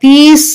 30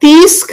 30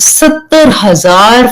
70,000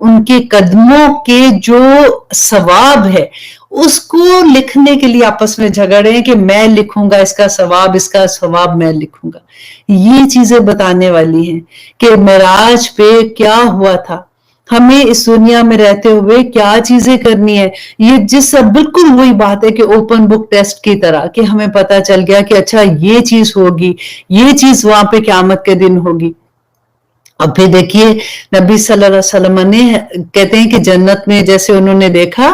ان کے قدموں کے جو ثواب ہے اس کو لکھنے کے لیے آپس میں جھگڑے ہیں کہ میں لکھوں گا اس کا ثواب میں لکھوں گا. یہ چیزیں بتانے والی ہیں کہ معراج پہ کیا ہوا تھا, ہمیں اس دنیا میں رہتے ہوئے کیا چیزیں کرنی ہے. یہ بالکل وہی بات ہے کہ اوپن بک ٹیسٹ کی طرح کہ ہمیں پتا چل گیا کہ اچھا یہ چیز ہوگی, یہ چیز وہاں پہ قیامت کے دن ہوگی. اب پھر دیکھیے نبی صلی اللہ علیہ وسلم نے کہتے ہیں کہ جنت میں جیسے انہوں نے دیکھا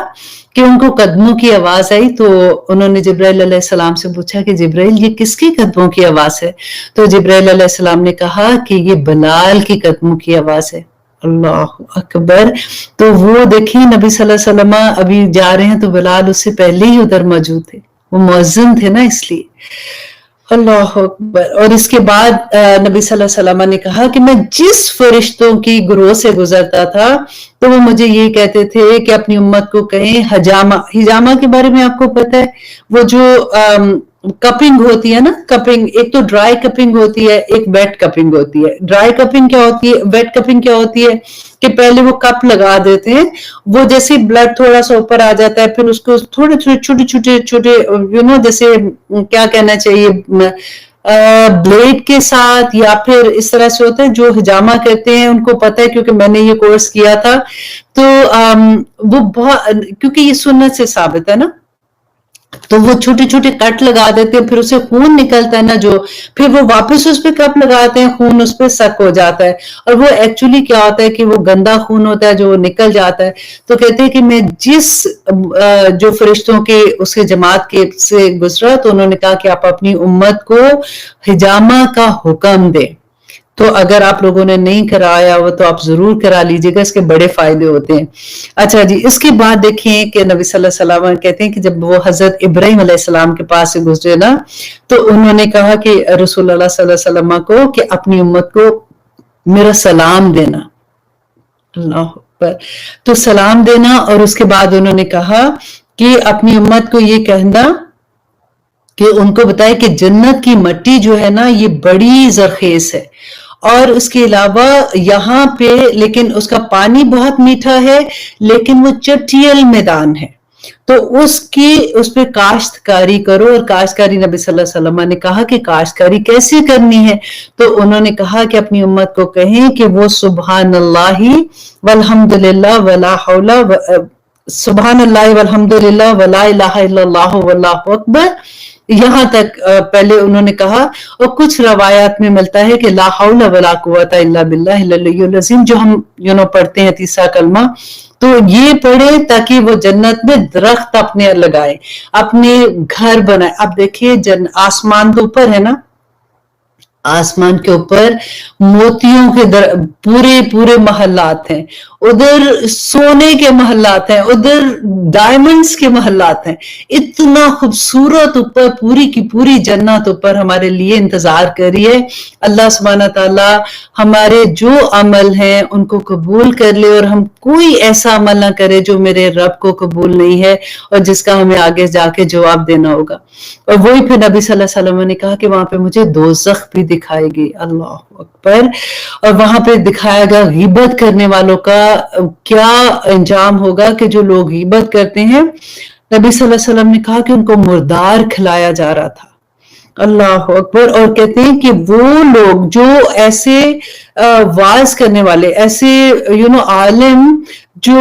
کہ ان کو قدموں کی آواز آئی تو انہوں نے جبرائیل علیہ السلام سے پوچھا کہ جبرائیل یہ کس کی قدموں کی آواز ہے؟ تو جبرائیل علیہ السلام نے کہا کہ یہ بلال کی قدموں کی آواز ہے. اللہ اکبر. تو وہ دیکھیں نبی صلی اللہ علیہ وسلم ابھی جا رہے ہیں تو بلال اس سے پہلے ہی ادھر موجود تھے, وہ مؤذن تھے نا اس لیے. اللہ اکبر. اور اس کے بعد نبی صلی اللہ علیہ وسلم نے کہا کہ میں جس فرشتوں کی گروہ سے گزرتا تھا تو وہ مجھے یہ کہتے تھے کہ اپنی امت کو کہیں حجامہ کے بارے میں آپ کو پتہ ہے, وہ جو کپنگ ہوتی ہے نا, کپنگ ایک تو ڈرائی کپنگ ہوتی ہے, ایک ویٹ کپنگ ہوتی ہے. ڈرائی کپنگ کیا ہوتی ہے, ویٹ کپنگ کیا ہوتی ہے کہ پہلے وہ کپ لگا دیتے ہیں, وہ جیسے بلڈ تھوڑا سا اوپر آ جاتا ہے پھر اس کو تھوڑے چھوٹے جیسے کیا کہنا چاہیے بلیڈ کے ساتھ یا پھر اس طرح سے ہوتا ہے. جو حجامہ کہتے ہیں ان کو پتہ ہے کیونکہ میں نے یہ کورس کیا تھا. تو وہ بہت, کیونکہ یہ سنت سے ثابت ہے نا, تو وہ چھوٹے کٹ لگا دیتے ہیں, پھر اسے خون نکلتا ہے نا جو, پھر وہ واپس اس پہ کپ لگاتے ہیں, خون اس پہ سک ہو جاتا ہے. اور وہ ایکچولی کیا ہوتا ہے کہ وہ گندا خون ہوتا ہے جو نکل جاتا ہے. تو کہتے ہیں کہ میں جس جو فرشتوں کے اس کے جماعت کے سے گزرا تو انہوں نے کہا کہ آپ اپنی امت کو حجامہ کا حکم دیں. تو اگر آپ لوگوں نے نہیں کرایا ہو تو آپ ضرور کرا لیجئے گا, اس کے بڑے فائدے ہوتے ہیں. اچھا جی, اس کے بعد دیکھیں کہ نبی صلی اللہ علیہ وسلم کہتے ہیں کہ جب وہ حضرت ابراہیم علیہ السلام کے پاس سے گزرے نا تو انہوں نے کہا کہ رسول اللہ صلی اللہ علیہ وسلم کو کہ اپنی امت کو میرا سلام دینا. اللہ اکبر. تو سلام دینا, اور اس کے بعد انہوں نے کہا کہ اپنی امت کو یہ کہنا کہ ان کو بتائے کہ جنت کی مٹی جو ہے نا یہ بڑی زرخیز ہے, اور اس کے علاوہ یہاں پہ لیکن اس کا پانی بہت میٹھا ہے, لیکن وہ چٹیل میدان ہے, تو اس پہ کاشتکاری کرو. اور کاشتکاری نبی صلی اللہ علیہ وسلم نے کہا کہ کاشتکاری کیسے کرنی ہے, تو انہوں نے کہا کہ اپنی امت کو کہیں کہ وہ سبحان اللہ والحمدللہ ولا حول, سبحان اللہ والحمدللہ ولا الہ الا اللہ واللہ اکبر, یہاں تک پہلے انہوں نے کہا. اور کچھ روایات میں ملتا ہے کہ لا حول ولا قوت الا باللہ العلی العظیم, جو ہم پڑھتے ہیں تیسرا کلمہ, تو یہ پڑھے تاکہ وہ جنت میں درخت اپنے لگائے, اپنے گھر بنائے. اب دیکھیے آسمان تو اوپر ہے نا, آسمان کے اوپر موتیوں کے پورے محلات ہیں, ادھر سونے کے محلات ہیں, ادھر ڈائمنڈز کے محلات ہیں. اتنا خوبصورت اوپر پوری کی پوری جنت اوپر ہمارے لیے انتظار کریے. اللہ سبحانہ تعالی ہمارے جو عمل ہیں ان کو قبول کر لے, اور ہم کوئی ایسا عمل نہ کرے جو میرے رب کو قبول نہیں ہے اور جس کا ہمیں آگے جا کے جواب دینا ہوگا. اور وہی پھر نبی صلی اللہ علیہ وسلم نے کہا کہ وہاں پہ مجھے دوزخ بھی دکھائے گی. اللہ اکبر. اور وہاں پہ دکھایا گا غیبت کرنے والوں کا کیا انجام ہوگا, کہ جو لوگ غیبت کرتے ہیں, نبی صلی اللہ علیہ وسلم نے کہا کہ ان کو مردار کھلایا جا رہا تھا. اللہ اکبر. اور کہتے ہیں کہ وہ لوگ جو ایسے واعظ کرنے والے, ایسے عالم جو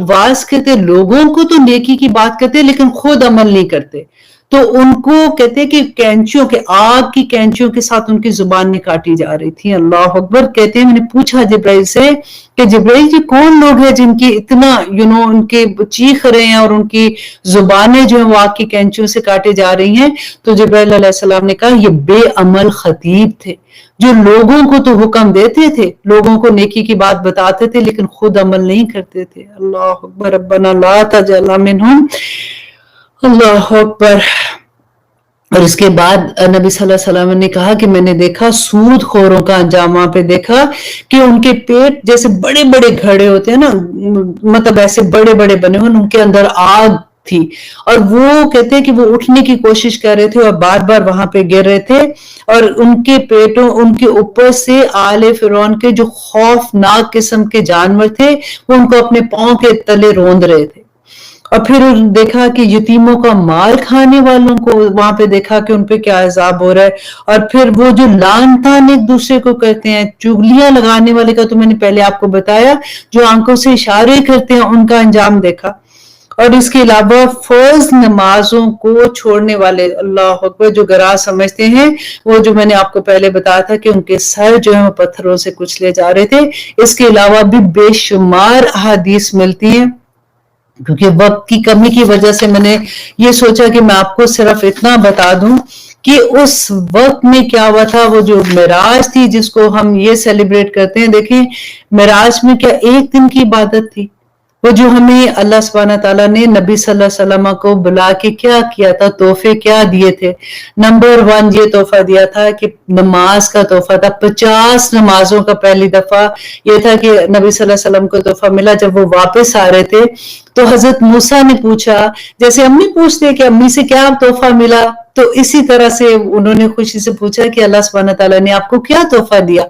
واعظ کرتے, لوگوں کو تو نیکی کی بات کرتے لیکن خود عمل نہیں کرتے, تو ان کو کہتے ہیں کہ کینچیوں کے, آگ کی کینچیوں کے ساتھ ان کی زبانیں کاٹی جا رہی تھی. اللہ اکبر. کہتے ہیں میں نے پوچھا جبرائیل سے کہ جبرائیل یہ کون لوگ ہیں جن کی اتنا ان کے چیخ رہے ہیں اور ان کی زبانیں جو ہیں وہ آگ کی کینچیوں سے کاٹے جا رہی ہیں. تو جبرائیل علیہ السلام نے کہا یہ بے عمل خطیب تھے, جو لوگوں کو تو حکم دیتے تھے, لوگوں کو نیکی کی بات بتاتے تھے لیکن خود عمل نہیں کرتے تھے. اللہ اکبر. ربنا لا تجعلنا منہم. اللہ اکبر. اور اس کے بعد نبی صلی اللہ علیہ وسلم نے کہا کہ میں نے دیکھا سود خوروں کا انجام وہاں پہ دیکھا کہ ان کے پیٹ جیسے بڑے بڑے گھڑے ہوتے ہیں نا, مطلب ایسے بڑے بڑے بنے ہوئے, ان کے اندر آگ تھی اور وہ کہتے ہیں کہ وہ اٹھنے کی کوشش کر رہے تھے اور بار بار وہاں پہ گر رہے تھے اور ان کے پیٹوں ان کے اوپر سے آل فرعون کے جو خوفناک قسم کے جانور تھے وہ ان کو اپنے پاؤں کے تلے روند رہے تھے. اور پھر دیکھا کہ یتیموں کا مال کھانے والوں کو وہاں پہ دیکھا کہ ان پہ کیا عذاب ہو رہا ہے. اور پھر وہ جو لعن طعن ایک دوسرے کو کرتے ہیں, چغلیاں لگانے والے کا تو میں نے پہلے آپ کو بتایا, جو آنکھوں سے اشارے کرتے ہیں ان کا انجام دیکھا. اور اس کے علاوہ فرض نمازوں کو چھوڑنے والے, اللہ اکبر, جو گراہ سمجھتے ہیں, وہ جو میں نے آپ کو پہلے بتایا تھا کہ ان کے سر جو ہیں پتھروں سے کچلے جا رہے تھے. اس کے علاوہ بھی بے شمار احادیث ملتی ہیں, کیونکہ وقت کی کمی کی وجہ سے میں نے یہ سوچا کہ میں آپ کو صرف اتنا بتا دوں کہ اس وقت میں کیا ہوا تھا. وہ جو معراج تھی جس کو ہم یہ سیلیبریٹ کرتے ہیں, دیکھیں معراج میں کیا ایک دن کی عبادت تھی. وہ جو ہمیں اللہ سبحانہ تعالیٰ نے نبی صلی اللہ علیہ وسلم کو بلا کے کیا کیا تھا, تحفے کیا دیے تھے. نمبر 1 یہ تحفہ دیا تھا کہ نماز کا تحفہ تھا. 50 نمازوں کا پہلی دفعہ یہ تھا کہ نبی صلی اللہ علیہ وسلم کو تحفہ ملا. جب وہ واپس آ رہے تھے تو حضرت موسیٰ نے پوچھا, جیسے امی پوچھتے کہ امی سے کیا تحفہ ملا, تو اسی طرح سے انہوں نے خوشی سے پوچھا کہ اللہ سبحانہ تعالیٰ نے آپ کو کیا تحفہ دیا.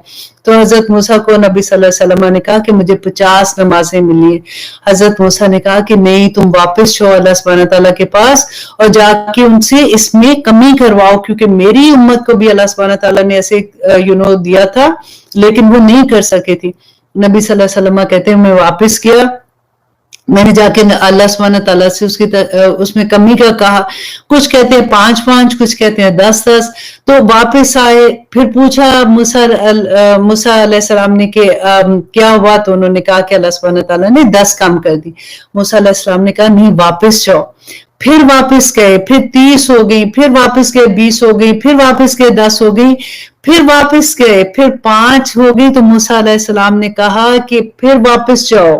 تو حضرت موسیٰ کو نبی صلی اللہ علیہ وسلم نے کہا کہ مجھے 50 نمازیں ملی ہیں. حضرت موسیٰ نے کہا کہ نہیں, تم واپس جاؤ اللہ سبحانہ تعالیٰ کے پاس اور جا کے ان سے اس میں کمی کرواؤ, کیونکہ میری امت کو بھی اللہ سبحانہ تعالیٰ نے ایسے دیا تھا لیکن وہ نہیں کر سکے تھی. نبی صلی اللہ علیہ وسلم کہتے ہیں میں واپس کیا, میں نے جا کے اللہ سبحانہ تعالیٰ سے اس میں کمی کا کہا. کچھ کہتے ہیں 5 کچھ کہتے ہیں 10. تو واپس آئے, پھر پوچھا موسیٰ علیہ السلام نے کہ کیا ہوا, تو انہوں نے کہا کہ اللہ سبحانہ تعالیٰ نے 10 کم کر دی. موسیٰ علیہ السلام نے کہا نہیں واپس جاؤ. پھر واپس گئے, پھر 30 ہو گئی, پھر واپس گئے 20 ہو گئی, پھر واپس گئے 10 ہو گئی, پھر واپس گئے, پھر 5 ہو گئی. تو موسیٰ علیہ السلام نے کہا کہ پھر واپس جاؤ,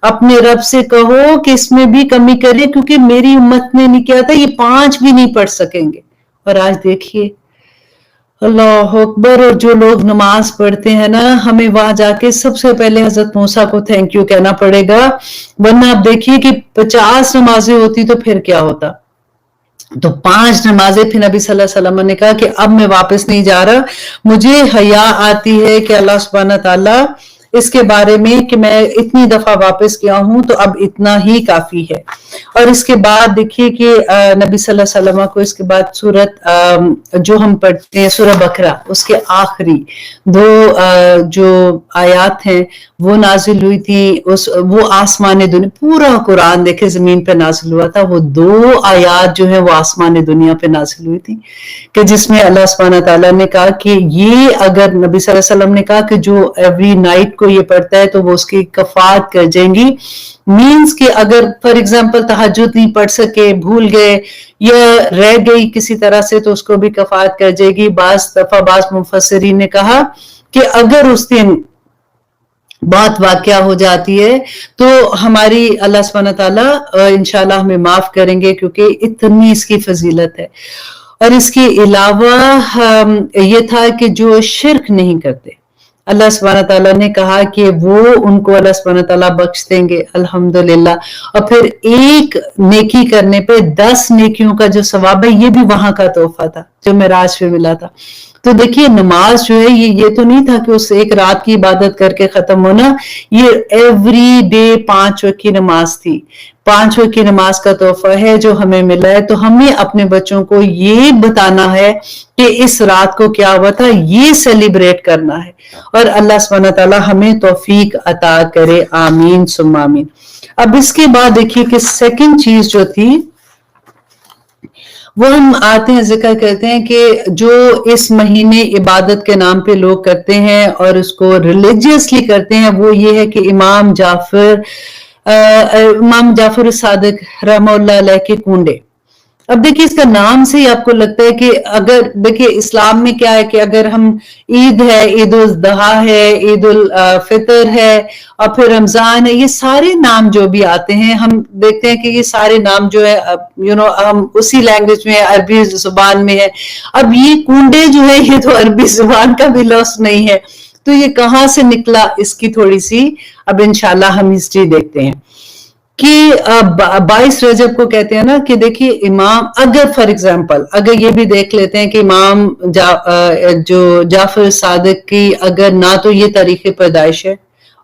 اپنے رب سے کہو کہ اس میں بھی کمی کرے, کیونکہ میری امت نے نہیں کیا تھا, یہ 5 بھی نہیں پڑھ سکیں گے. اور آج دیکھیے اللہ اکبر, اور جو لوگ نماز پڑھتے ہیں نا, ہمیں وہاں جا کے سب سے پہلے حضرت موسیٰ کو تھینک یو کہنا پڑے گا, ورنہ آپ دیکھیے کہ 50 نمازیں ہوتی تو پھر کیا ہوتا. تو 5 نمازیں, پھر نبی صلی اللہ علیہ وسلم نے کہا کہ اب میں واپس نہیں جا رہا, مجھے حیا آتی ہے کہ اللہ سبحانہ تعالیٰ اس کے بارے میں کہ میں اتنی دفعہ واپس کیا ہوں تو اب اتنا ہی کافی ہے. اور اس کے بعد دیکھیے کہ نبی صلی اللہ علیہ وسلم کو اس کے بعد سورت جو ہم پڑھتے ہیں سورہ بقرہ, اس کے آخری 2 جو آیات ہیں وہ نازل ہوئی تھی. وہ آسمان دنیا, پورا قرآن دیکھے زمین پہ نازل ہوا تھا, وہ 2 آیات جو ہیں وہ آسمان دنیا پہ نازل ہوئی تھی, کہ جس میں اللہ سبحانہ تعالیٰ نے کہا کہ یہ اگر نبی صلی اللہ علیہ وسلم نے کہا کہ جو ایوری نائٹ کو یہ پڑھتا ہے تو وہ اس کی کفارت کر جائیں گی. مینز کہ اگر فار ایگزامپل تہجد نہیں پڑھ سکے, بھول گئے یا رہ گئی کسی طرح سے, تو اس کو بھی کفارت کر جائے گی. بعض دفعہ بعض مفسرین نے کہا کہ اگر اس دن بات واقعہ ہو جاتی ہے تو ہماری اللہ سبحانہ تعالیٰ انشاءاللہ ہمیں معاف کریں گے, کیونکہ اتنی اس کی فضیلت ہے. اور اس کے علاوہ یہ تھا کہ جو شرک نہیں کرتے, اللہ سبحانہ تعالیٰ نے کہا کہ وہ ان کو اللہ سبحانہ تعالیٰ بخش دیں گے الحمدللہ. اور پھر ایک نیکی کرنے پہ 10 نیکیوں کا جو ثواب ہے, یہ بھی وہاں کا تحفہ تھا جو معراج پہ ملا تھا. تو دیکھیے نماز جو ہے یہ تو نہیں تھا کہ اس ایک رات کی عبادت کر کے ختم ہونا, یہ ایوری ڈے 5 وقت کی نماز تھی. 5 وقت کی نماز کا تحفہ ہے جو ہمیں ملا ہے. تو ہمیں اپنے بچوں کو یہ بتانا ہے کہ اس رات کو کیا ہوا تھا, یہ سیلیبریٹ کرنا ہے. اور اللہ سبحانہ تعالیٰ ہمیں توفیق عطا کرے, آمین ثم آمین. اب اس کے بعد دیکھیے کہ سیکنڈ چیز جو تھی وہ ہم آتے ہیں ذکر کرتے ہیں کہ جو اس مہینے عبادت کے نام پہ لوگ کرتے ہیں اور اس کو ریلیجیسلی کرتے ہیں, وہ یہ ہے کہ امام جعفر صادق رحمہ اللہ علیہ کے کنڈے. اب دیکھیے اس کا نام سے ہی آپ کو لگتا ہے کہ اگر دیکھیے اسلام میں کیا ہے کہ اگر ہم عید ہے, عید الاضحیٰ ہے, عید الفطر ہے, اور پھر رمضان ہے, یہ سارے نام جو بھی آتے ہیں ہم دیکھتے ہیں کہ یہ سارے نام جو ہے ہم اسی لینگویج میں عربی زبان میں ہے. اب یہ کنڈے جو ہے یہ تو عربی زبان کا بھی لفظ نہیں ہے, تو یہ کہاں سے نکلا, اس کی تھوڑی سی اب انشاءاللہ ہم ہسٹری دیکھتے ہیں. کہ 22 رجب کو کہتے ہیں نا کہ دیکھیے امام، اگر فار ایگزامپل اگر یہ بھی دیکھ لیتے ہیں کہ امام جو جعفر صادق کی اگر نہ تو یہ تاریخ پیدائش ہے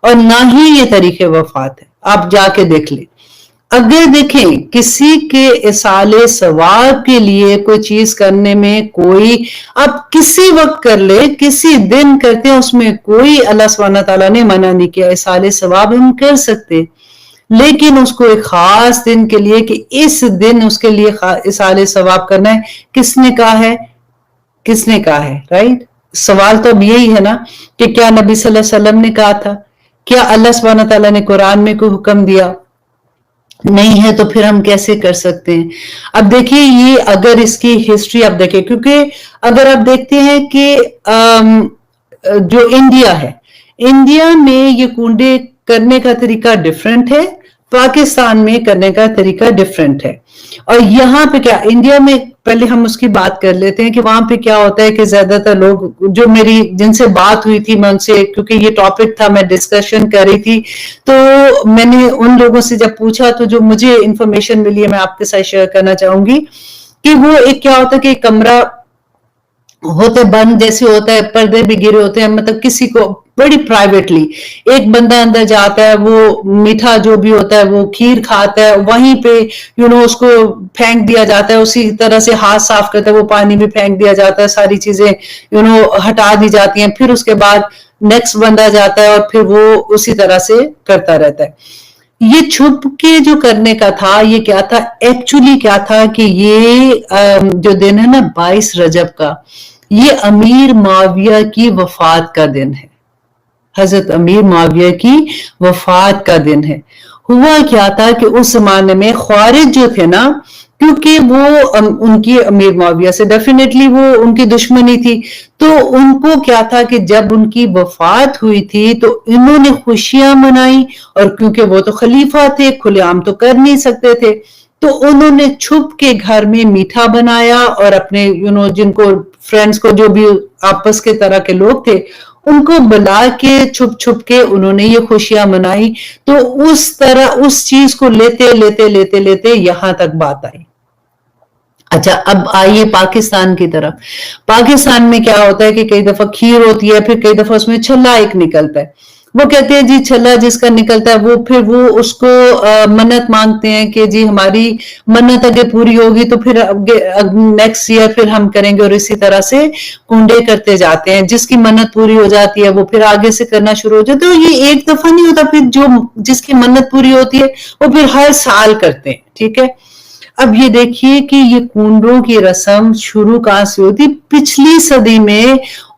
اور نہ ہی یہ تاریخ وفات ہے، آپ جا کے دیکھ لیں، اگر دیکھیں کسی کے اصال ثواب کے لیے کوئی چیز کرنے میں کوئی، آپ کسی وقت کر لے، کسی دن کرتے ہیں، اس میں کوئی اللہ سبحانہ تعالیٰ نے منع نہیں کیا، اصال ثواب ہم کر سکتے، لیکن اس کو ایک خاص دن کے لیے کہ اس دن اس کے لیے اصال ثواب کرنا ہے، کس نے کہا ہے؟ کس نے کہا ہے؟ رائٹ؟ سوال تو اب یہی ہے نا کہ کیا نبی صلی اللہ علیہ وسلم نے کہا تھا؟ کیا اللہ سبحانہ تعالیٰ نے قرآن میں کوئی حکم دیا؟ نہیں ہے، تو پھر ہم کیسے کر سکتے ہیں؟ اب دیکھیے یہ اگر اس کی ہسٹری آپ دیکھیں، کیونکہ اگر آپ دیکھتے ہیں کہ جو انڈیا ہے، انڈیا میں یہ کنڈے کرنے کا طریقہ ڈیفرنٹ ہے، پاکستان میں کرنے کا طریقہ ڈیفرنٹ ہے، اور یہاں پہ کیا انڈیا میں، پہلے ہم اس کی بات کر لیتے ہیں کہ وہاں پہ کیا ہوتا ہے کہ زیادہ تر لوگ جو میری جن سے بات ہوئی تھی، میں ان سے، کیونکہ یہ ٹاپک تھا میں ڈسکشن کر رہی تھی، تو میں نے ان لوگوں سے جب پوچھا تو جو مجھے انفارمیشن ملی ہے میں آپ کے ساتھ شیئر کرنا چاہوں گی کہ وہ ایک کیا ہوتا ہے کہ کمرہ ہوتے بند جیسے ہوتا ہے، پردے بھی گرے ہوتے ہیں، مطلب کسی کو بڑی پرائیویٹلی ایک بندہ اندر جاتا ہے، وہ میٹھا جو بھی ہوتا ہے وہ کھیر کھاتا ہے، وہیں پہ اس کو پھینک دیا جاتا ہے، اسی طرح سے ہاتھ صاف کرتا ہے، وہ پانی بھی پھینک دیا جاتا ہے، ساری چیزیں ہٹا دی جاتی ہیں، پھر اس کے بعد نیکسٹ بندہ جاتا ہے اور پھر وہ اسی طرح سے کرتا رہتا ہے۔ یہ چھپ کے جو کرنے کا تھا، یہ کیا تھا ایکچولی، کیا تھا کہ یہ جو دن ہے نا 22 رجب کا، یہ امیر معاویہ کی وفات کا دن ہے، حضرت امیر معاویہ کی وفات کا دن ہے۔ ہوا کیا تھا کہ اس زمانے میں خوارج جو تھے نا، کیونکہ وہ ان کی امیر معاویہ سے ڈیفینیٹلی وہ ان کی دشمنی تھی، تو ان کو کیا تھا کہ جب ان کی وفات ہوئی تھی تو انہوں نے خوشیاں منائی، اور کیونکہ وہ تو خلیفہ تھے، کھلے عام تو کر نہیں سکتے تھے، تو انہوں نے چھپ کے گھر میں میٹھا بنایا، اور اپنے جن کو فرینڈز کو، جو بھی آپس کے طرح کے لوگ تھے، ان کو بلا کے چھپ چھپ کے انہوں نے یہ خوشیاں منائی، تو اس طرح اس چیز کو لیتے لیتے لیتے لیتے یہاں تک بات آئی۔ اچھا، اب آئیے پاکستان کی طرف۔ پاکستان میں کیا ہوتا ہے کہ کئی دفعہ کھیر ہوتی ہے، پھر کئی دفعہ اس میں چھلا ایک نکلتا ہے، وہ کہتے ہیں جی چھلا جس کا نکلتا ہے وہ اس کو منت مانگتے ہیں کہ جی ہماری منت اگر پوری ہوگی تو پھر نیکسٹ ایئر پھر ہم کریں گے، اور اسی طرح سے کنڈے کرتے جاتے ہیں، جس کی منت پوری ہو جاتی ہے وہ پھر آگے سے کرنا شروع ہو جاتا ہے۔ تو یہ ایک دفعہ نہیں ہوتا، پھر جس کی منت پوری ہوتی ہے وہ پھر ہر سال کرتے ہیں، ٹھیک ہے۔ اب یہ دیکھیے کہ یہ کنڈوں کی رسم شروع کہاں سے ہوتی؟ پچھلی صدی میں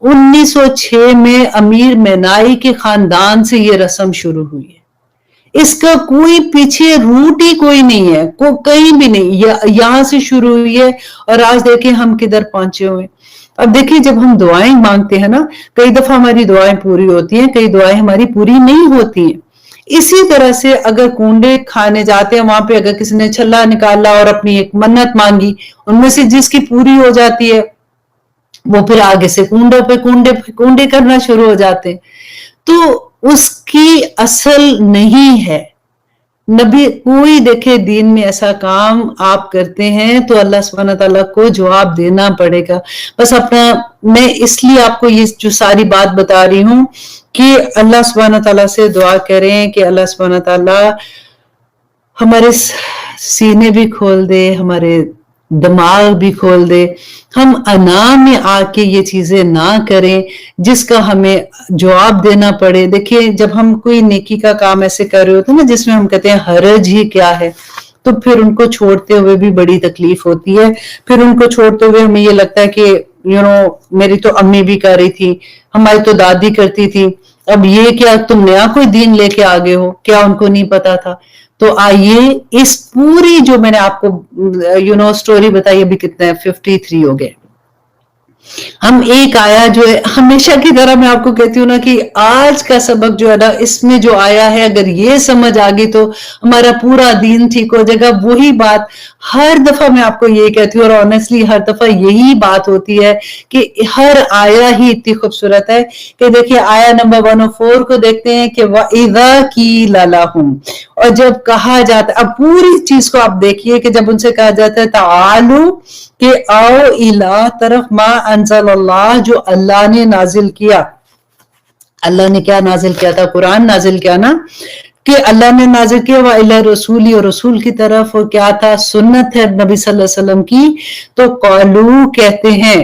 1906 میں امیر مینائی کے خاندان سے یہ رسم شروع ہوئی ہے۔ اس کا کوئی پیچھے روٹ ہی کوئی نہیں ہے، کہیں بھی نہیں، یہاں سے شروع ہوئی ہے، اور آج دیکھیں ہم کدھر پہنچے ہوئے۔ اب دیکھیں جب ہم دعائیں مانگتے ہیں نا، کئی دفعہ ہماری دعائیں پوری ہوتی ہیں، کئی دعائیں ہماری پوری نہیں ہوتی ہیں۔ اسی طرح سے اگر کنڈے کھانے جاتے ہیں، وہاں پہ اگر کسی نے چھلا نکالا اور اپنی ایک منت مانگی، ان میں سے جس کی پوری ہو جاتی ہے وہ پھر آگے سے کنڈے کرنا شروع ہو جاتے ہیں، تو اس کی اصل نہیں ہے۔ نبی کوئی دیکھے دین میں ایسا کام آپ کرتے ہیں تو اللہ سبحانہ تعالیٰ کو جواب دینا پڑے گا۔ بس میں اس لیے آپ کو یہ جو ساری بات بتا رہی ہوں کہ اللہ سبحانہ تعالیٰ سے دعا کریں کہ اللہ سبحانہ تعالیٰ ہمارے سینے بھی کھول دے، ہمارے دماغ بھی کھول دے، ہم انا میں آ کے یہ چیزیں نہ کریں جس کا ہمیں جواب دینا پڑے۔ دیکھیے جب ہم کوئی نیکی کا کام ایسے کر رہے ہوتے ہیں نا جس میں ہم کہتے ہیں حرج ہی کیا ہے، تو پھر ان کو چھوڑتے ہوئے بھی بڑی تکلیف ہوتی ہے۔ پھر ان کو چھوڑتے ہوئے ہمیں یہ لگتا ہے کہ میری تو امی بھی کر رہی تھی، ہماری تو دادی کرتی تھی، اب یہ کیا تم نیا کوئی دین لے کے آگے ہو، کیا ان کو نہیں پتا تھا؟ تو آئیے اس پوری جو میں نے آپ کو سٹوری بتائی، ابھی کتنے 53 ہو گئے۔ ہم ایک آیا جو ہے ہمیشہ کی طرح میں آپ کو کہتی ہوں نا کہ آج کا سبق جو ہے نا اس میں جو آیا ہے اگر یہ سمجھ آ گئی تو ہمارا پورا دین ٹھیک ہو جائے گا. وہی بات ہر دفعہ میں آپ کو یہ کہتی ہوں اور آنیسٹلی ہر دفعہ یہی بات ہوتی ہے کہ ہر آیا ہی اتنی خوبصورت ہے کہ دیکھیے آیا نمبر 104 کو دیکھتے ہیں کہ وَإِذَا قِيلَ لَهُمْ, اور جب کہا جاتا ہے, اب پوری چیز کو آپ دیکھیے کہ جب ان سے کہا جاتا ہے تعالو کہ آؤ الہ طرف ما انزل اللہ, جو اللہ نے نازل کیا. اللہ نے کیا نازل کیا تھا؟ قرآن نازل کیا نا, کہ اللہ نے نازل کیا وَإِلَى رسولی, اور رسول کی طرف, اور کیا تھا؟ سنت ہے نبی صلی اللہ علیہ وسلم کی. تو قالو کہتے ہیں,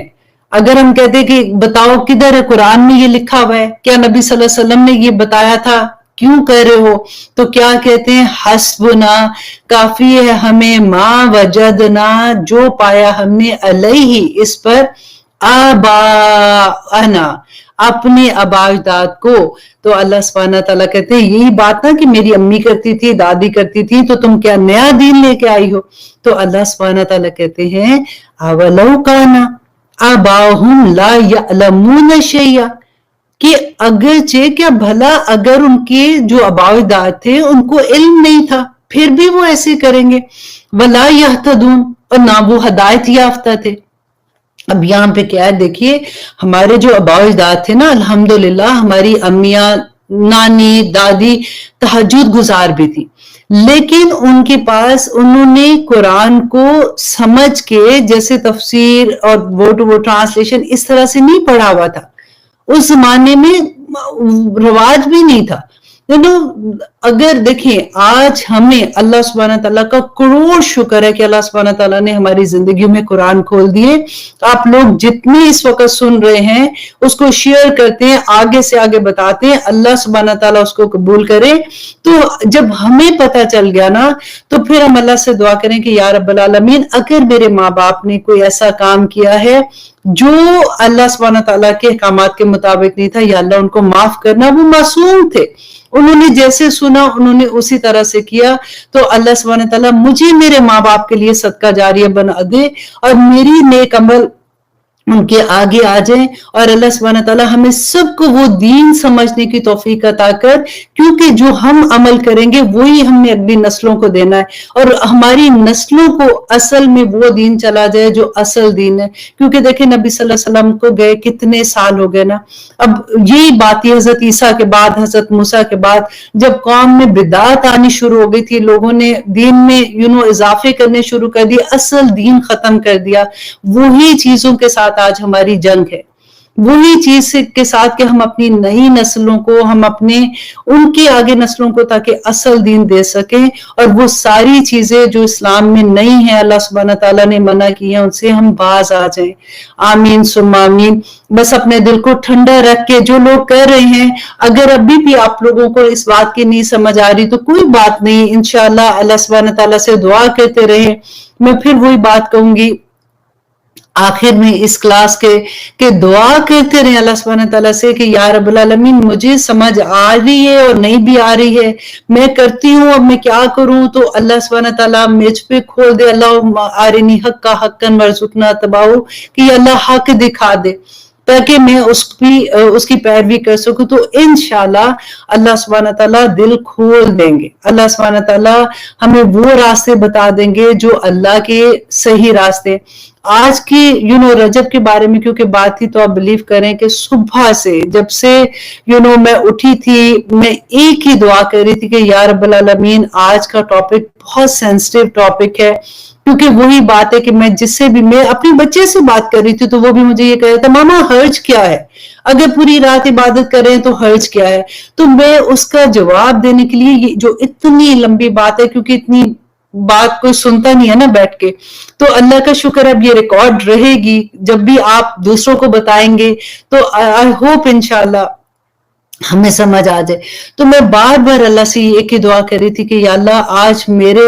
اگر ہم کہتے کہ بتاؤ کدھر ہے قرآن میں یہ لکھا ہوا ہے, کیا نبی صلی اللہ علیہ وسلم نے یہ بتایا تھا, کیوں کہہ رہے ہو؟ تو کیا کہتے ہیں؟ حسبنا, کافی ہے ہمیں, ما وجدنا, جو پایا ہم نے, علیہ اس پر, آباءنا, اپنے آباء اجداد کو. تو اللہ سبحانہ تعالیٰ کہتے ہیں یہی بات نا کہ میری امی کرتی تھی, دادی کرتی تھی, تو تم کیا نیا دین لے کے آئی ہو؟ تو اللہ سبحانہ تعالیٰ کہتے ہیں اولو کانا آباؤہم لا یعلمون شیئا, کہ اگرچہ کیا بھلا اگر ان کے جو آباء اجداد تھے ان کو علم نہیں تھا پھر بھی وہ ایسے کریں گے. ولا یہتدون, اور نہ وہ ہدایت یافتہ تھے. اب یہاں پہ کیا ہے دیکھیے, ہمارے جو آباء اجداد تھے نا, الحمدللہ ہماری امیاں, نانی, دادی تہجد گزار بھی تھی, لیکن ان کے پاس انہوں نے قرآن کو سمجھ کے جیسے تفسیر اور وہ ٹو وہ ٹرانسلیشن اس طرح سے نہیں پڑھا ہوا تھا. اس زمانے میں رواج بھی نہیں تھا. اگر دیکھیں آج ہمیں اللہ سبحانہ تعالیٰ کا کروڑ شکر ہے کہ اللہ سبحانہ تعالیٰ نے ہماری زندگیوں میں قرآن کھول دیے. آپ لوگ جتنے اس وقت سن رہے ہیں اس کو شیئر کرتے ہیں, آگے سے آگے بتاتے ہیں, اللہ سبحانہ تعالیٰ اس کو قبول کرے. تو جب ہمیں پتہ چل گیا نا تو پھر ہم اللہ سے دعا کریں کہ یا رب العالمین, اگر میرے ماں باپ نے کوئی ایسا کام کیا ہے جو اللہ سبحانہ تعالیٰ کے احکامات کے مطابق نہیں تھا, یا اللہ ان کو معاف کرنا, وہ معصوم تھے, انہوں نے جیسے سنا انہوں نے اسی طرح سے کیا. تو اللہ سبحانہ تعالیٰ مجھے میرے ماں باپ کے لیے صدقہ جاریہ بنا دے اور میری نیک عمل ان کے آگے آ جائیں, اور اللہ سبحانہ تعالیٰ ہمیں سب کو وہ دین سمجھنے کی توفیق عطا کر, کیونکہ جو ہم عمل کریں گے وہی ہم نے اگلی نسلوں کو دینا ہے, اور ہماری نسلوں کو اصل میں وہ دین چلا جائے جو اصل دین ہے. کیونکہ دیکھیں نبی صلی اللہ علیہ وسلم کو گئے کتنے سال ہو گئے نا. اب یہی بات ہے حضرت عیسیٰ کے بعد, حضرت موسیٰ کے بعد, جب قوم میں بدعات آنی شروع ہو گئی تھی, لوگوں نے دین میں اضافے کرنے شروع کر دیے, اصل دین ختم کر دیا. وہی چیزوں کے ساتھ آج ہماری جنگ ہے, وہی چیز کے ساتھ کہ ہم اپنی نئی نسلوں کو, ہم اپنے ان کے آگے نسلوں کو تاکہ اصل دین دے سکیں, اور وہ ساری چیزیں جو اسلام میں نہیں ہیں اللہ سبحانہ تعالیٰ نے منع کی ہیں ان سے ہم باز آ جائیں. آمین ثم آمین. بس اپنے دل کو ٹھنڈا رکھ کے جو لوگ کر رہے ہیں, اگر ابھی بھی آپ لوگوں کو اس بات کی نہیں سمجھ آ رہی تو کوئی بات نہیں, انشاءاللہ اللہ سبحانہ تعالیٰ سے دعا کرتے رہیں. میں پھر وہی بات کہوں گی آخر میں اس کلاس کے کہ دعا کرتے رہیں اللہ سبحانہ تعالیٰ سے کہ یا رب العالمین مجھے سمجھ آ رہی ہے اور نہیں بھی آ رہی ہے, میں کرتی ہوں, اب میں کیا کروں. تو اللہ سبحانہ تعالیٰ مجھ پہ کھول دے, اللہ آرنی حق حقا وارزقنا اتباعہ, کہ اللہ حق دکھا دے تاکہ میں اس کی پیروی کر سکوں. تو انشاءاللہ اللہ سبحانہ تعالیٰ دل کھول دیں گے, اللہ سبحانہ تعالیٰ ہمیں وہ راستے بتا دیں گے جو اللہ کے صحیح راستے. آج کی رجب کے بارے میں کیونکہ بات تھی, تو آپ بلیو کریں کہ صبح سے جب سے میں اٹھی تھی, میں ایک ہی دعا کر رہی تھی کہ یا رب العالمین آج کا ٹاپک بہت سینسٹیو ٹاپک ہے. کیونکہ وہی بات ہے کہ میں جس سے بھی, میں اپنے بچے سے بات کر رہی تھی تو وہ بھی مجھے یہ کہہ رہا تھا ماما حرج کیا ہے, اگر پوری رات عبادت کریں تو حرج کیا ہے. تو میں اس کا جواب دینے کے لیے, یہ جو اتنی لمبی بات ہے کیونکہ اتنی بات کوئی سنتا نہیں ہے نا بیٹھ کے, تو اللہ کا شکر اب یہ ریکارڈ رہے گی, جب بھی آپ دوسروں کو بتائیں گے تو آئی ہوپ انشاءاللہ ہمیں سمجھ آ جائے. تو میں بار بار اللہ سے ایک ہی دعا کر رہی تھی کہ یا اللہ آج میرے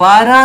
12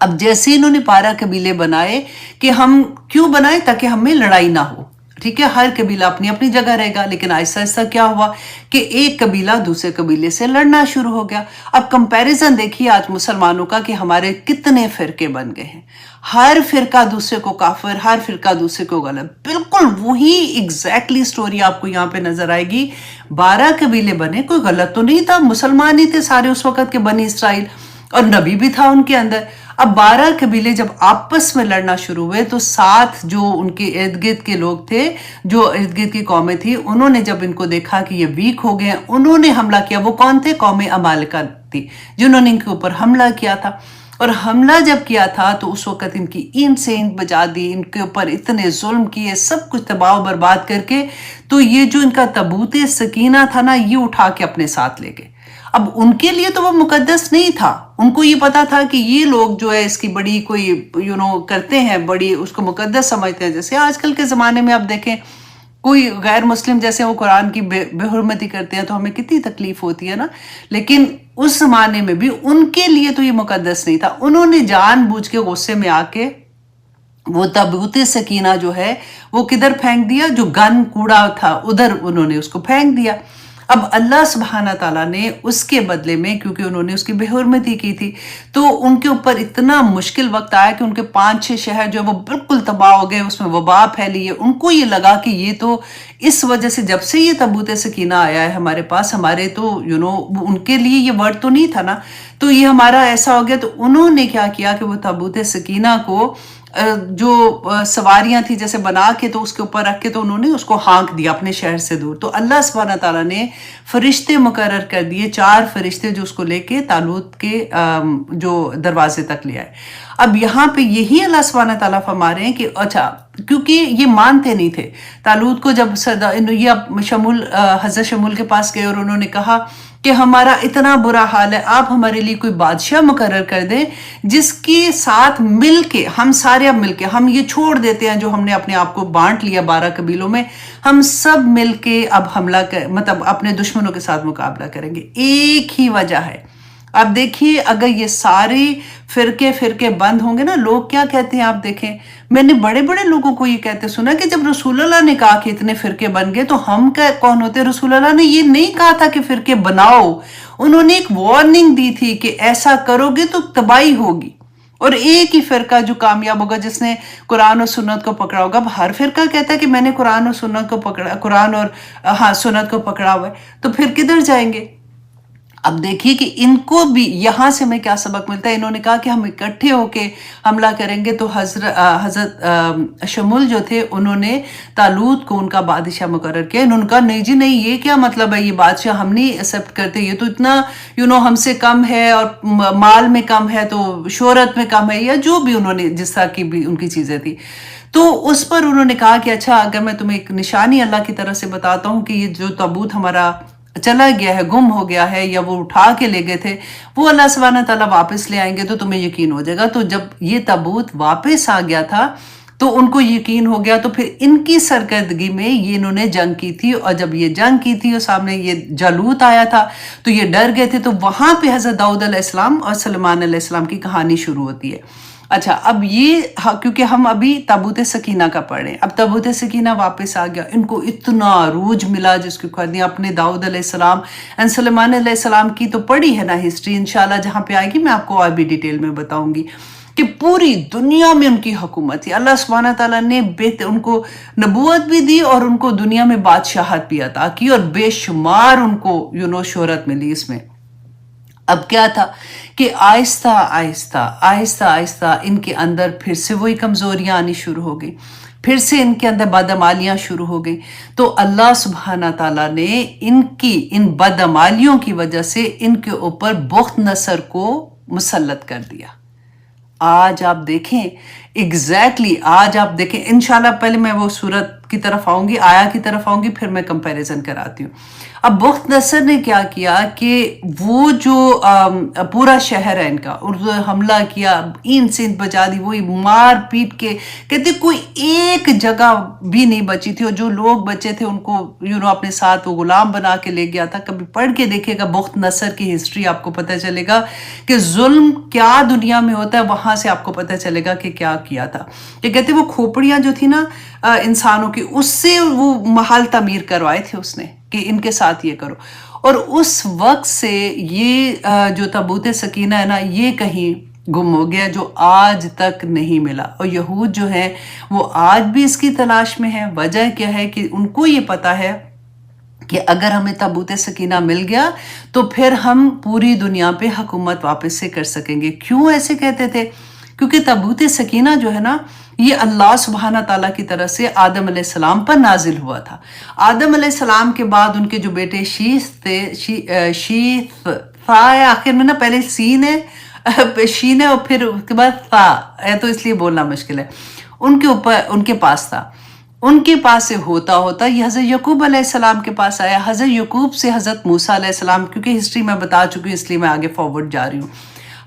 اب جیسے انہوں نے 12 قبیلے بنائے کہ ہم کیوں بنائے تاکہ ہمیں لڑائی نہ ہو، ٹھیک ہے، ہر قبیلہ اپنی اپنی جگہ رہے گا، لیکن آہستہ آہستہ کیا ہوا کہ ایک قبیلہ دوسرے قبیلے سے لڑنا شروع ہو گیا۔ اب کمپیریزن دیکھیے آج مسلمانوں کا کہ ہمارے کتنے فرقے بن گئے ہیں، ہر فرقہ دوسرے کو کافر، ہر فرقہ دوسرے کو غلط، بالکل وہی ایگزیکٹلی سٹوری آپ کو یہاں پہ نظر آئے گی۔ 12 قبیلے بنے، کوئی غلط تو نہیں تھا، مسلمان ہی تھے سارے اس وقت کے بنی اسرائیل، اور نبی بھی تھا ان کے اندر۔ اب 12 قبیلے جب آپس میں لڑنا شروع ہوئے تو 7 جو ان کے ارد گرد کے لوگ تھے، جو ارد گرد کی قومیں تھی، انہوں نے جب ان کو دیکھا کہ یہ ویک ہو گئے ہیں، انہوں نے حملہ کیا۔ وہ کون تھے؟ قوم عمالقہ تھی، جنہوں نے ان کے اوپر حملہ کیا تھا۔ اور حملہ جب کیا تھا تو اس وقت ان کی اینٹ سے اینٹ بجا دی، ان کے اوپر اتنے ظلم کیے، سب کچھ تباہ و برباد کر کے، تو یہ جو ان کا تابوت سکینہ تھا نا، یہ اٹھا کے اپنے ساتھ لے گئے۔ اب ان کے لیے تو وہ مقدس نہیں تھا، ان کو یہ پتا تھا کہ یہ لوگ جو ہے اس کی بڑی کوئی کرتے ہیں، بڑی اس کو مقدس سمجھتے ہیں۔ جیسے آج کل کے زمانے میں آپ دیکھیں کوئی غیر مسلم جیسے وہ قرآن کی بے حرمتی کرتے ہیں تو ہمیں کتنی تکلیف ہوتی ہے نا، لیکن اس زمانے میں بھی ان کے لیے تو یہ مقدس نہیں تھا۔ انہوں نے جان بوجھ کے غصے میں آ کے وہ تابوت سکینہ جو ہے وہ کدھر پھینک دیا، جو گن کوڑا تھا ادھر انہوں نے اس کو پھینک دیا۔ اب اللہ سبحانہ تعالیٰ نے اس کے بدلے میں، کیونکہ انہوں نے اس کی بے حرمتی کی تھی، تو ان کے اوپر اتنا مشکل وقت آیا کہ ان کے 5-6 شہر جو وہ بالکل تباہ ہو گئے، اس میں وبا پھیلی ہے۔ ان کو یہ لگا کہ یہ تو اس وجہ سے جب سے یہ تابوت سکینہ آیا ہے ہمارے پاس، ہمارے تو ان کے لیے یہ ورڈ تو نہیں تھا نا، تو یہ ہمارا ایسا ہو گیا۔ تو انہوں نے کیا کیا کہ وہ تابوت سکینہ کو جو سواریاں تھی جیسے بنا کے تو اس کے اوپر رکھ کے تو انہوں نے اس کو ہانک دیا اپنے شہر سے دور۔ تو اللہ سبحانہ تعالیٰ نے فرشتے مقرر کر دیے، 4 فرشتے جو اس کو لے کے تالوت کے جو دروازے تک لے آئے۔ اب یہاں پہ یہی اللہ سبحانہ تعالیٰ فرما رہے ہیں کہ اچھا، کیونکہ یہ مانتے نہیں تھے تالوت کو، جب یہ حضرت شمول کے پاس گئے اور انہوں نے کہا کہ ہمارا اتنا برا حال ہے، آپ ہمارے لیے کوئی بادشاہ مقرر کر دیں جس کے ساتھ مل کے ہم سارے، اب مل کے ہم یہ چھوڑ دیتے ہیں جو ہم نے اپنے آپ کو بانٹ لیا 12 قبیلوں میں، ہم سب مل کے اب حملہ مطلب اپنے دشمنوں کے ساتھ مقابلہ کریں گے۔ ایک ہی وجہ ہے، اب دیکھیے اگر یہ سارے فرقے بند ہوں گے نا، لوگ کیا کہتے ہیں آپ دیکھیں، میں نے بڑے بڑے لوگوں کو یہ کہتے سنا کہ جب رسول اللہ نے کہا کہ اتنے فرقے بن گئے تو ہم کون ہوتے؟ رسول اللہ نے یہ نہیں کہا تھا کہ فرقے بناؤ، انہوں نے ایک وارننگ دی تھی کہ ایسا کرو گے تو تباہی ہوگی، اور ایک ہی فرقہ جو کامیاب ہوگا جس نے قرآن اور سنت کو پکڑا ہوگا۔ اب ہر فرقہ کہتا ہے کہ میں نے قرآن اور سنت کو پکڑا، قرآن اور سنت کو پکڑا ہوا ہے، تو پھر کدھر جائیں گے؟ اب دیکھیے کہ ان کو بھی یہاں سے میں کیا سبق ملتا ہے۔ انہوں نے کہا کہ ہم اکٹھے ہو کے حملہ کریں گے، تو حضرت شمول جو تھے انہوں نے طالوت کو ان کا بادشاہ مقرر کیا۔ انہوں نے کہا نہیں جی نہیں، یہ کیا مطلب ہے، یہ بادشاہ ہم نہیں ایکسیپٹ کرتے، یہ تو اتنا ہم سے کم ہے، اور مال میں کم ہے تو شہرت میں کم ہے، یا جو بھی انہوں نے جس طرح کی بھی ان کی چیزیں تھی۔ تو اس پر انہوں نے کہا کہ اچھا اگر میں تمہیں ایک نشانی اللہ کی طرف سے بتاتا ہوں کہ یہ جو تابوت ہمارا چلا گیا ہے، گم ہو گیا ہے، یا وہ اٹھا کے لے گئے تھے، وہ اللہ سبحانہ تعالیٰ واپس لے آئیں گے تو تمہیں یقین ہو جائے گا۔ تو جب یہ تابوت واپس آ گیا تھا تو ان کو یقین ہو گیا، تو پھر ان کی سرکردگی میں یہ انہوں نے جنگ کی تھی، اور جب یہ جنگ کی تھی اور سامنے یہ جالوت آیا تھا تو یہ ڈر گئے تھے۔ تو وہاں پہ حضرت داؤد علیہ السلام اور سلیمان علیہ السلام کی کہانی شروع ہوتی ہے۔ اچھا، اب یہ کیونکہ ہم ابھی تابوت سکینہ کا پڑھ رہے ہیں، اب تابوت سکینہ واپس آ گیا، ان کو اتنا عروج ملا جس کی کہانی اپنے داؤد علیہ السلام اور سلیمان علیہ السلام کی تو پڑھی ہے نا ہسٹری، انشاءاللہ جہاں پہ آئے گی میں آپ کو اور بھی ڈیٹیل میں بتاؤں گی کہ پوری دنیا میں ان کی حکومت تھی۔ اللہ سبحانہ تعالیٰ نے ان کو نبوت بھی دی اور ان کو دنیا میں بادشاہت بھی عطا کی، اور بے شمار ان کو شہرت ملی اس میں۔ اب کیا تھا کہ آہستہ آہستہ ان کے اندر پھر سے وہی کمزوریاں آنی شروع ہو گئی، پھر سے ان کے اندر بدعمالیاں شروع ہو گئی۔ تو اللہ سبحانہ تعالیٰ نے ان بدعمالیوں کی وجہ سے ان کے اوپر بخت نصر کو مسلط کر دیا۔ آج آپ دیکھیں ایگزیکٹلی آج آپ دیکھیں انشاءاللہ، پہلے میں وہ صورت کی طرف آؤں گی، آیا کی طرف آؤں گی، پھر میں کمپیریزن کراتی ہوں. اب بخت نصر نے کیا کیا کہ وہ جو پورا شہر ہے ان کا، اور حملہ کیا، اینٹ سینٹ بچا دی، وہی مار پیٹ کے، کہتے کوئی ایک جگہ بھی نہیں بچی تھی، اور جو لوگ بچے تھے ان کو اپنے ساتھ وہ غلام بنا کے لے گیا تھا. کبھی پڑھ کے دیکھے گا بخت نصر کی ہسٹری، آپ کو پتہ چلے گا کہ ظلم کیا دنیا میں ہوتا ہے، وہاں سے آپ کو پتہ چلے گا کہ کیا کیا تھا. کہ کہتے وہ کھوپڑیاں جو تھی نا انسانوں کی، اس سے وہ محل تعمیر کروائے تھے اس نے کہ ان کے ساتھ یہ کرو. اور اس وقت سے یہ جو تابوت سکینہ ہے نا، یہ کہیں گم ہو گیا، جو آج تک نہیں ملا. اور یہود جو ہیں وہ آج بھی اس کی تلاش میں ہیں. وجہ کیا ہے کہ ان کو یہ پتا ہے کہ اگر ہمیں تابوت سکینہ مل گیا تو پھر ہم پوری دنیا پہ حکومت واپس سے کر سکیں گے. کیوں ایسے کہتے تھے؟ کیونکہ تابوت سکینہ جو ہے نا، یہ اللہ سبحانہ تعالیٰ کی طرف سے آدم علیہ السلام پر نازل ہوا تھا. آدم علیہ السلام کے بعد ان کے جو بیٹے شیث تھے، شیث تھا ہے آخر میں نا، پہلے سین ہے، شین ہے، اور پھر اس کے بعد تھا ہے، تو اس لیے بولنا مشکل ہے. ان کے پاس تھا، ان کے پاس سے ہوتا ہوتا یہ حضرت یعقوب علیہ السلام کے پاس آیا. حضرت یعقوب سے حضرت موسیٰ علیہ السلام، کیونکہ ہسٹری میں بتا چکی ہوں اس لیے میں آگے فارورڈ جا رہی ہوں.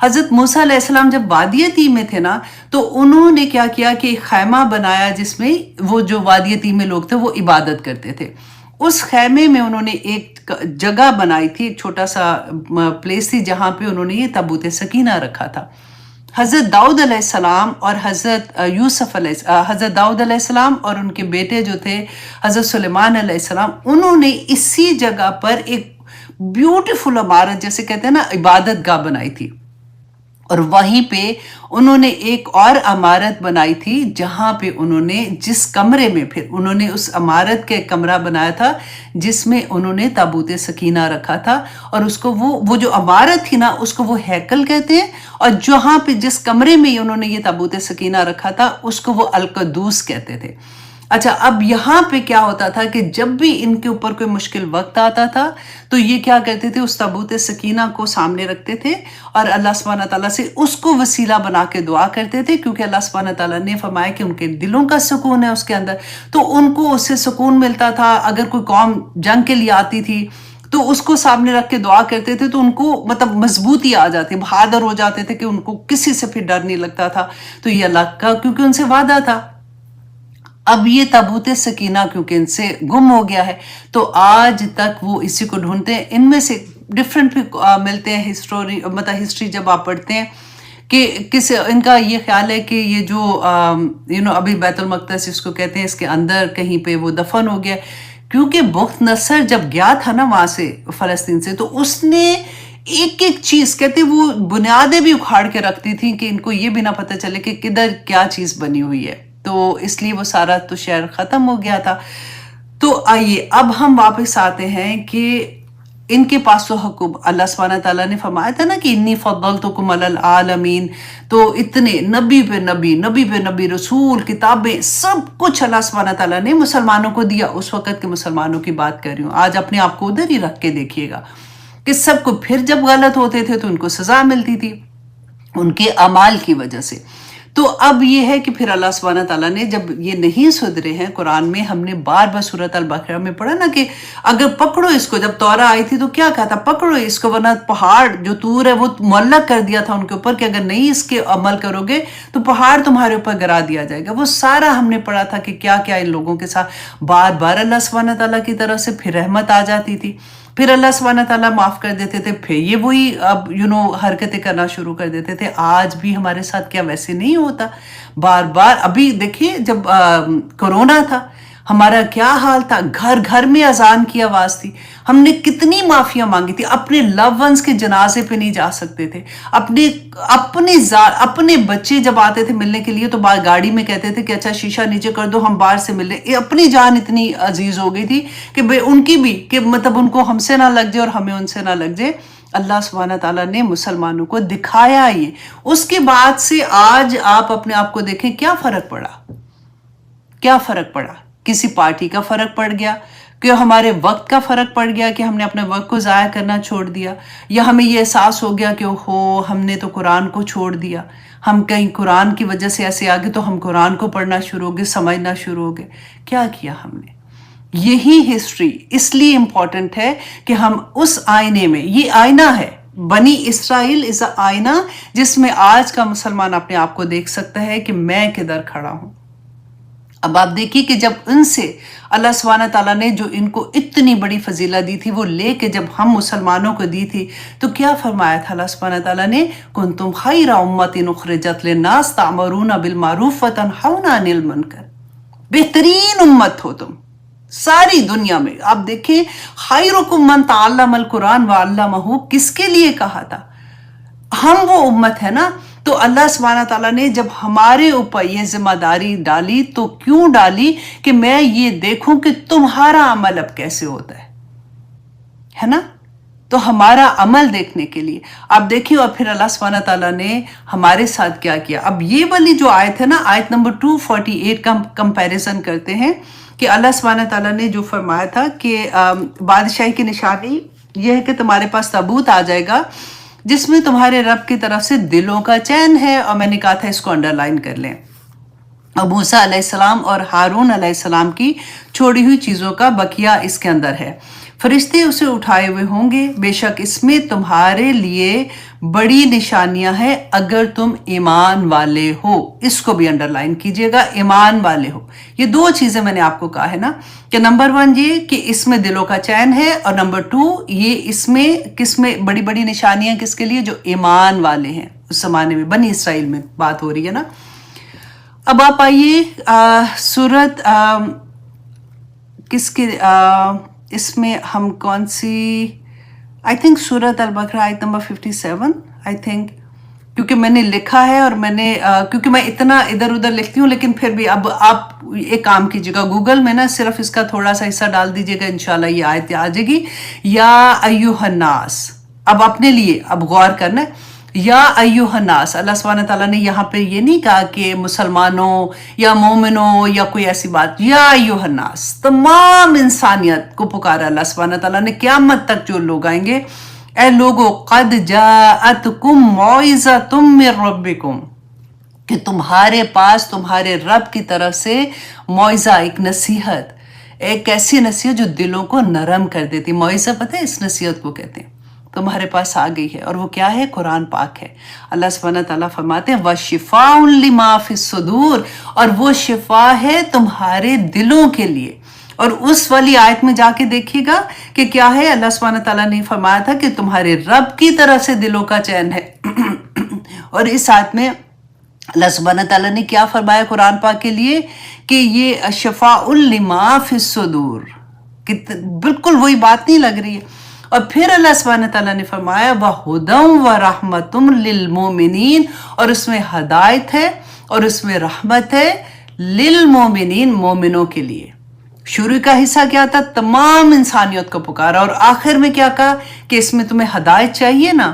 حضرت موسیٰ علیہ السلام جب وادی تیہ میں تھے نا، تو انہوں نے کیا کیا کہ ایک خیمہ بنایا جس میں وہ جو وادی تیہ میں لوگ تھے وہ عبادت کرتے تھے. اس خیمے میں انہوں نے ایک جگہ بنائی تھی، ایک چھوٹا سا پلیس تھی جہاں پہ انہوں نے یہ تابوت سکینہ رکھا تھا. حضرت داؤد علیہ السلام اور حضرت داؤد علیہ السلام اور ان کے بیٹے جو تھے حضرت سلیمان علیہ السلام، انہوں نے اسی جگہ پر ایک بیوٹیفل عمارت، جیسے کہتے ہیں نا عبادت گاہ، بنائی تھی. اور وہیں پہ انہوں نے ایک اور عمارت بنائی تھی جہاں پہ انہوں نے جس کمرے میں، پھر انہوں نے اس عمارت کا ایک کمرہ بنایا تھا جس میں انہوں نے تابوت سکینہ رکھا تھا. اور اس کو وہ جو عمارت تھی نا، اس کو وہ ہیکل کہتے ہیں. اور جہاں پہ جس کمرے میں انہوں نے یہ تابوت سکینہ رکھا تھا اس کو وہ القدوس کہتے تھے. اچھا، اب یہاں پہ کیا ہوتا تھا کہ جب بھی ان کے اوپر کوئی مشکل وقت آتا تھا تو یہ کیا کرتے تھے، اس تابوت سکینہ کو سامنے رکھتے تھے اور اللہ سبحانہ تعالیٰ سے اس کو وسیلہ بنا کے دعا کرتے تھے، کیونکہ اللہ سبحانہ تعالیٰ نے فرمایا کہ ان کے دلوں کا سکون ہے اس کے اندر، تو ان کو اس سے سکون ملتا تھا. اگر کوئی قوم جنگ کے لیے آتی تھی تو اس کو سامنے رکھ کے دعا کرتے تھے تو ان کو مطلب مضبوطی آ جاتی، بہادر ہو جاتے تھے کہ ان کو کسی سے پھر ڈر نہیں لگتا تھا. تو یہ اللہ کا کیونکہ ان سے وعدہ تھا. اب یہ تابوت سکینہ کیونکہ ان سے گم ہو گیا ہے تو آج تک وہ اسی کو ڈھونڈتے ہیں. ان میں سے ڈفرینٹ بھی ملتے ہیں ہسٹری جب آپ پڑھتے ہیں کہ ان کا یہ خیال ہے کہ یہ جو ابھی بیت المقدس اس کو کہتے ہیں، اس کے اندر کہیں پہ وہ دفن ہو گیا. کیونکہ بخت نصر جب گیا تھا نا وہاں سے فلسطین سے، تو اس نے ایک ایک چیز، کہتے وہ بنیادیں بھی اکھاڑ کے رکھتی تھیں کہ ان کو یہ بھی نہ پتہ چلے کہ کدھر کیا چیز بنی ہوئی ہے. تو اس لیے وہ سارا تو شہر ختم ہو گیا تھا. تو آئیے اب ہم واپس آتے ہیں کہ ان کے پاس تو حکم، اللہ سبحانہ تعالیٰ نے فرمایا تھا نا کہ انی فضلتکم علی العالمین. تو اتنے نبی پہ نبی، رسول، کتابیں، سب کچھ اللہ سبحانہ تعالیٰ نے مسلمانوں کو دیا. اس وقت کے مسلمانوں کی بات کر رہی ہوں، آج اپنے آپ کو ادھر ہی رکھ کے دیکھیے گا کہ سب کو پھر جب غلط ہوتے تھے تو ان کو سزا ملتی تھی ان کے اعمال کی وجہ سے. تو اب یہ ہے کہ پھر اللہ سبحانہ تعالیٰ نے جب یہ نہیں سدھرے ہیں، قرآن میں ہم نے بار بار سورۃ البقرہ میں پڑھا نا کہ اگر پکڑو اس کو، جب تورا آئی تھی تو کیا کہا تھا، پکڑو اس کو، ورنہ پہاڑ جو طور ہے وہ معلق کر دیا تھا ان کے اوپر کہ اگر نہیں اس کے عمل کرو گے تو پہاڑ تمہارے اوپر گرا دیا جائے گا. وہ سارا ہم نے پڑھا تھا کہ کیا کیا ان لوگوں کے ساتھ بار بار اللہ سبحانہ تعالیٰ کی طرف سے پھر رحمت آ جاتی تھی، پھر اللہ سبحانہ تعالیٰ معاف کر دیتے تھے، پھر یہ وہی اب حرکتیں کرنا شروع کر دیتے تھے. آج بھی ہمارے ساتھ کیا ویسے نہیں ہوتا؟ بار بار ابھی دیکھیے جب کرونا تھا ہمارا کیا حال تھا، گھر گھر میں اذان کی آواز تھی، ہم نے کتنی معافیاں مانگی تھی. اپنے لو ونس کے جنازے پہ نہیں جا سکتے تھے، اپنے بچے جب آتے تھے ملنے کے لیے تو گاڑی میں کہتے تھے کہ اچھا شیشہ نیچے کر دو ہم باہر سے مل لیں. اپنی جان اتنی عزیز ہو گئی تھی کہ ان کی بھی، کہ مطلب ان کو ہم سے نہ لگ جائے اور ہمیں ان سے نہ لگ جائے. اللہ سبحانہ تعالیٰ نے مسلمانوں کو دکھایا یہ. اس کے بعد سے آج آپ اپنے آپ کو دیکھیں کیا فرق پڑا، کیا فرق پڑا. کسی پارٹی کا فرق پڑ گیا، کہ ہمارے وقت کا فرق پڑ گیا کہ ہم نے اپنے وقت کو ضائع کرنا چھوڑ دیا، یا ہمیں یہ احساس ہو گیا کہ اوہو ہم نے تو قرآن کو چھوڑ دیا، ہم کہیں قرآن کی وجہ سے ایسے آگے تو ہم قرآن کو پڑھنا شروع ہو گئے، سمجھنا شروع ہو گئے. کیا کیا ہم نے؟ یہی ہسٹری اس لیے امپورٹنٹ ہے کہ ہم اس آئینے میں، یہ آئینہ ہے، بنی اسرائیل از اے آئینہ جس میں آج کا مسلمان اپنے آپ کو دیکھ سکتا ہے کہ میں کدھر کھڑا ہوں. اب آپ دیکھیے کہ جب ان سے اللہ سبحانہ تعالیٰ نے جو ان کو اتنی بڑی فضیلت دی تھی وہ لے کے جب ہم مسلمانوں کو دی تھی تو کیا فرمایا تھا اللہ سبحانہ تعالیٰ نے؟ کنتم خیر امت اخرجت للناس تأمرون بالمعروف وتنہون عن المنکر. بہترین امت ہو تم ساری دنیا میں. آپ دیکھیں خیرکم من تعلم القرآن وعلمہ کس کے لیے کہا تھا؟ ہم وہ امت ہے نا. تو اللہ سبحانہ تعالیٰ نے جب ہمارے اوپر یہ ذمہ داری ڈالی تو کیوں ڈالی؟ کہ میں یہ دیکھوں کہ تمہارا عمل اب کیسے ہوتا ہے نا. تو ہمارا عمل دیکھنے کے لیے آپ دیکھیے. اور پھر اللہ سبحانہ تعالیٰ نے ہمارے ساتھ کیا کیا. اب یہ والی جو آیت ہے نا، آیت نمبر 248 کا کمپیریزن کرتے ہیں کہ اللہ سبحانہ تعالیٰ نے جو فرمایا تھا کہ بادشاہی کی نشانی یہ ہے کہ تمہارے پاس تابوت آ جائے گا جس میں تمہارے رب کی طرف سے دلوں کا چین ہے. اور میں نے کہا تھا اس کو انڈرلائن کر لیں. اور موسیٰ علیہ السلام اور ہارون علیہ السلام کی چھوڑی ہوئی چیزوں کا بقیہ اس کے اندر ہے. فرشتے اسے اٹھائے ہوئے ہوں گے، بے شک اس میں تمہارے لیے بڑی نشانیاں ہیں اگر تم ایمان والے ہو. اس کو بھی انڈرلائن کیجئے گا، ایمان والے ہو. یہ دو چیزیں میں نے آپ کو کہا ہے نا کہ نمبر 1 یہ کہ اس میں دلوں کا چین ہے، اور نمبر 2 یہ اس میں کس میں بڑی بڑی نشانیاں کس کے لیے؟ جو ایمان والے ہیں. اس زمانے میں بنی اسرائیل میں بات ہو رہی ہے نا. اب آپ آئیے سورت کس کے اس میں ہم کون سی آئی تھنک سورت البقرہ آیت نمبر 57 آئی تھنک، کیونکہ میں نے لکھا ہے اور میں نے کیونکہ میں اتنا ادھر ادھر لکھتی ہوں لیکن پھر بھی اب آپ ایک کام کیجیے گا، گوگل میں نا صرف اس کا تھوڑا سا حصہ ڈال دیجیے گا، انشاءاللہ یہ آیت آ جائے گی. یا ایھا الناس، اب اپنے لیے اب غور کرنا ہے. یا ایھا الناس، اللہ سبحانہ تعالیٰ نے یہاں پہ یہ نہیں کہا کہ مسلمانوں یا مومنوں یا کوئی ایسی بات. یا ایھا الناس، تمام انسانیت کو پکارا اللہ سبحانہ تعالیٰ نے. قیامت تک جو لوگ آئیں گے، اے لوگو قد جاءتکم موعظۃ من ربکم، کہ تمہارے پاس تمہارے رب کی طرف سے موعظہ، ایک نصیحت، ایک ایسی نصیحت جو دلوں کو نرم کر دیتی. موعظہ پتہ ہے اس نصیحت کو کہتے ہیں، تمہارے پاس آ گئی ہے. اور وہ کیا ہے؟ قرآن پاک ہے. اللہ سبحانہ تعالیٰ فرماتے ہیں وَشِفَاءٌ لِمَا فِي الصُّدُورِ، اور وہ شفا ہے تمہارے دلوں کے لیے. اور اس والی آیت میں جا کے دیکھیے گا کہ کیا ہے. اللہ سبحانہ تعالیٰ نے فرمایا تھا کہ تمہارے رب کی طرف سے دلوں کا چین ہے. اور اس آیت میں اللہ سبحانہ تعالیٰ نے کیا فرمایا قرآن پاک کے لیے کہ یہ شفاء لما فی الصدور، بالکل وہی بات نہیں لگ رہی ہے. اور پھر اللہ سبحانہ تعالیٰ نے فرمایا وَهُدًى وَرَحْمَةٌ لِّلْمُؤْمِنِينَ، اور اس میں ہدایت ہے اور اس میں رحمت ہے للمومنین، مومنوں کے لیے. شروع کا حصہ کیا تھا؟ تمام انسانیت کو پکارا. اور آخر میں کیا کہا کہ اس میں تمہیں ہدایت چاہیے نا،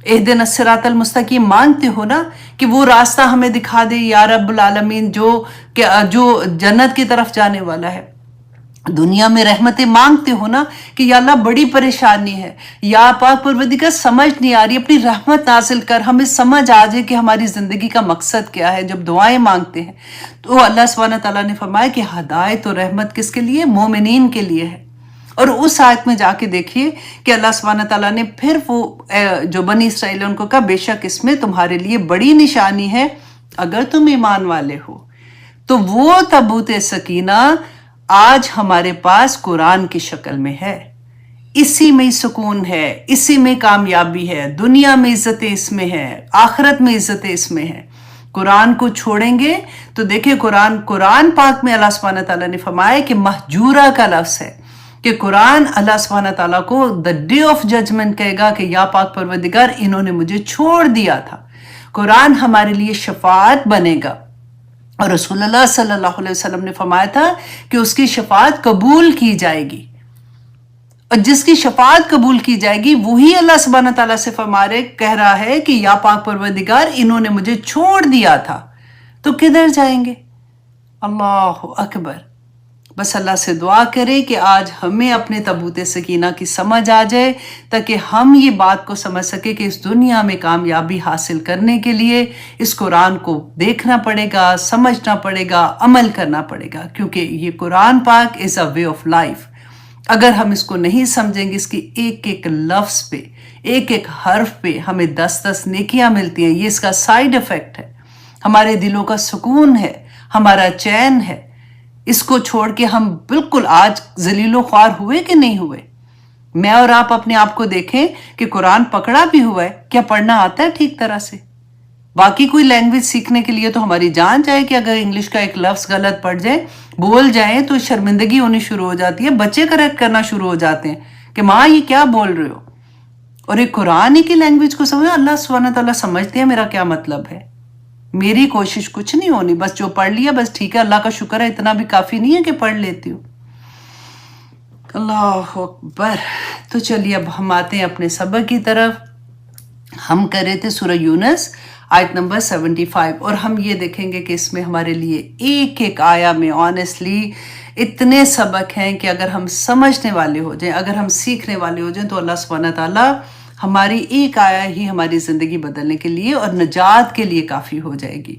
اہدنا الصراط المستقیم مانگتے ہو نا کہ وہ راستہ ہمیں دکھا دے یا رب العالمین جو جنت کی طرف جانے والا ہے. دنیا میں رحمتیں مانگتے ہو نا کہ یا اللہ بڑی پریشانی ہے، یا پاک پروردگار سمجھ نہیں آ رہی، اپنی رحمت نازل کر، ہمیں سمجھ آ جائے کہ ہماری زندگی کا مقصد کیا ہے. جب دعائیں مانگتے ہیں تو اللہ سبحانہ تعالیٰ نے فرمایا کہ ہدایت اور رحمت کس کے لیے؟ مومنین کے لیے ہے. اور اس آیت میں جا کے دیکھیے کہ اللہ سبحانہ تعالیٰ نے پھر وہ جو بنی اسرائیل ان کو کہا بے شک اس میں تمہارے لیے بڑی نشانی ہے اگر تم ایمان والے ہو. تو وہ تابوت سکینہ آج ہمارے پاس قرآن کی شکل میں ہے. اسی میں سکون ہے، اسی میں کامیابی ہے، دنیا میں عزتیں اس میں ہے، آخرت میں عزتیں اس میں ہے. قرآن کو چھوڑیں گے تو دیکھیں قرآن پاک میں اللہ سبحانہ تعالیٰ نے فرمایا کہ مہجورہ کا لفظ ہے کہ قرآن اللہ سبحانہ تعالیٰ کو the day of judgment کہے گا کہ یا پاک پروردگار انہوں نے مجھے چھوڑ دیا تھا. قرآن ہمارے لیے شفاعت بنے گا. اور رسول اللہ صلی اللہ علیہ وسلم نے فرمایا تھا کہ اس کی شفاعت قبول کی جائے گی، اور جس کی شفاعت قبول کی جائے گی وہی اللہ سبحانہ تعالیٰ سے کہہ رہا ہے کہ یا پاک پروردگار انہوں نے مجھے چھوڑ دیا تھا. تو کدھر جائیں گے؟ اللہ اکبر. بس اللہ سے دعا کرے کہ آج ہمیں اپنے تابوت سکینہ کی سمجھ آ جائے تاکہ ہم یہ بات کو سمجھ سکے کہ اس دنیا میں کامیابی حاصل کرنے کے لیے اس قرآن کو دیکھنا پڑے گا، سمجھنا پڑے گا، عمل کرنا پڑے گا، کیونکہ یہ قرآن پاک از اے وے آف لائف۔ اگر ہم اس کو نہیں سمجھیں گے، اس کی ایک ایک لفظ پہ، ایک ایک حرف پہ ہمیں 10 نیکیاں ملتی ہیں، یہ اس کا سائیڈ ایفیکٹ ہے، ہمارے دلوں کا سکون ہے، ہمارا چین ہے۔ اس کو چھوڑ کے ہم بالکل آج ذلیل و خوار ہوئے کہ نہیں ہوئے؟ میں اور آپ اپنے آپ کو دیکھیں کہ قرآن پکڑا بھی ہوا ہے، کیا پڑھنا آتا ہے ٹھیک طرح سے؟ باقی کوئی لینگویج سیکھنے کے لیے تو ہماری جان جائے کہ اگر انگلش کا ایک لفظ غلط پڑ جائے، بول جائیں تو شرمندگی ہونی شروع ہو جاتی ہے، بچے کریکٹ کرنا شروع ہو جاتے ہیں کہ ماں یہ کیا بول رہے ہو؟ اور ایک قرآن ہی کی لینگویج کو سمجھو، اللہ سبحانہ تعالیٰ سمجھتے ہیں میرا کیا مطلب ہے۔ میری کوشش کچھ نہیں ہونی، بس جو پڑھ لیا بس ٹھیک ہے، اللہ کا شکر ہے، اتنا بھی کافی نہیں ہے کہ پڑھ لیتی ہوں۔ اللہ اکبر۔ تو چلیے اب ہم آتے ہیں اپنے سبق کی طرف۔ ہم کر رہے تھے سورہ یونس آیت نمبر 75، اور ہم یہ دیکھیں گے کہ اس میں ہمارے لیے ایک ایک آیا میں آنیسٹلی اتنے سبق ہیں کہ اگر ہم سمجھنے والے ہو جائیں، اگر ہم سیکھنے والے ہو جائیں تو اللہ سبحانہ تعالیٰ ہماری ایک آیا ہی ہماری زندگی بدلنے کے لیے اور نجات کے لیے کافی ہو جائے گی۔